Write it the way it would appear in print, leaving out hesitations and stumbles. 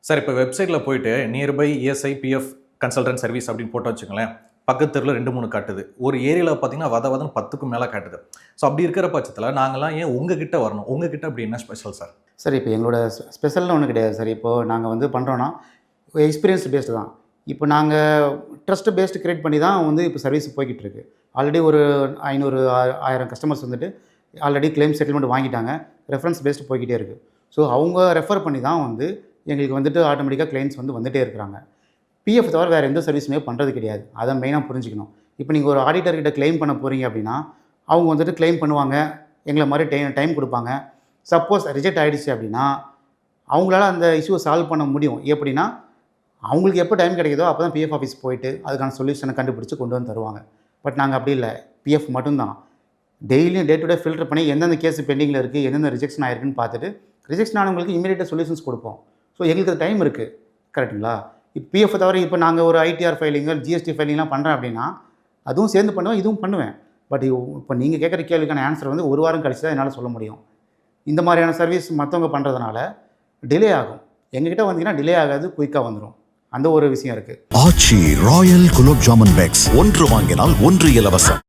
Sir இப்போ வெப்சைட்டில் போயிட்டு nearby ESI PF consultant service அப்படின்னு போட்டு வச்சுங்களேன். பக்கத்து தெருவில் 2, 3 காட்டுது. ஒரு ஏரியாவில் பார்த்தீங்கன்னா வதன்னு 10க்கும் மேலே காட்டுது. ஸோ அப்படி இருக்கிற பட்சத்தில் நாங்கள்லாம் ஏன் உங்ககிட்ட வரணும்? உங்ககிட்ட அப்படி என்ன ஸ்பெஷல் சார்? சார் இப்போ எங்களோட ஸ்பெஷல்னு ஒன்றும் கிடையாது சார். இப்போது நாங்கள் வந்து பண்ணுறோன்னா எக்ஸ்பீரியன்ஸ் பேஸ்டு தான். இப்போ நாங்கள் ட்ரஸ்ட் பேஸ்டு கிரியேட் பண்ணி தான் வந்து இப்போ சர்வீஸ் போய்கிட்டு இருக்கு. ஆல்ரெடி ஒரு 500 1000 கஸ்டமர்ஸ் வந்துட்டு ஆல்ரெடி கிளைம் செட்டில்மெண்ட் வாங்கிட்டாங்க. ரெஃபரன்ஸ் பேஸ்டு போய்கிட்டே இருக்குது. ஸோ அவங்க ரெஃபர் பண்ணி தான் வந்து எங்களுக்கு வந்துட்டு ஆட்டோமேட்டிக்காக கிளைண்ட்ஸ் வந்துட்டே இருக்கிறாங்க. பிஎஃப் தவிர வேறு எந்த சர்வீஸுமே பண்ணுறது கிடையாது. அதை மெயினாக புரிஞ்சுக்கணும். இப்போ நீங்கள் ஒரு ஆடிட்டர்கிட்ட கிளைம் பண்ண போகிறீங்க அப்படின்னா அவங்க வந்துட்டு கிளைம் பண்ணுவாங்க, எங்களை மாதிரி டைம் கொடுப்பாங்க. சப்போஸ் ரிஜெக்ட் ஆகிடுச்சு அப்படின்னா அவங்களால அந்த இஷ்யூவை சால்வ் பண்ண முடியும். எப்படின்னா அவங்களுக்கு எப்போ டைம் கிடைக்குதோ அப்போ தான் பிஎஃப் ஆஃபீஸ் போயிட்டு அதுக்கான சொல்யூஷனை கண்டுபிடிச்சி கொண்டு வந்து தருவாங்க. பட் நாங்கள் அப்படி இல்லை. பிஎஃப் மட்டும்தான் டெய்லியும் டே டு டே ஃபில்டர் பண்ணி எந்தெந்த கேஸ் பெண்டிங்கில் இருக்குது, எந்தெந்த ரிஜெக்ஷன் ஆகிருக்குன்னு பார்த்துட்டு ரிஜெக்ஷன் ஆனவங்களுக்கு இமீடியட்டாக சொல்யூஷன்ஸ் கொடுப்போம். ஸோ எங்களுக்கு டைம் இருக்குது. கரெக்டுங்களா? இப்போ பிஎஃப் தவிர இப்போ நாங்கள் ஒரு ஐடிஆர் ஃபைலிங்கு, ஜிஎஸ்டி ஃபைலிங்லாம் பண்ணுறேன் அப்படின்னா அதுவும் சேர்ந்து பண்ணுவேன், இதுவும் பண்ணுவேன். பட் இப்போ நீங்கள் கேட்குற கேள்விக்கான ஆன்சர் வந்து ஒரு வாரம் கழிச்சு தான் என்னால் சொல்ல முடியும். இந்த மாதிரியான சர்வீஸ் மற்றவங்க பண்ணுறதுனால டிலே ஆகும். எங்ககிட்ட வந்தீங்கன்னா டிலே ஆகாது, குயிக்காக வந்துடும். அந்த ஒரு விஷயம் இருக்குது. ஆச்சி ராயல் குலோப் ஜாமுன் பேக்ஸ் 1 வாங்கினால் 1 இலவசம்.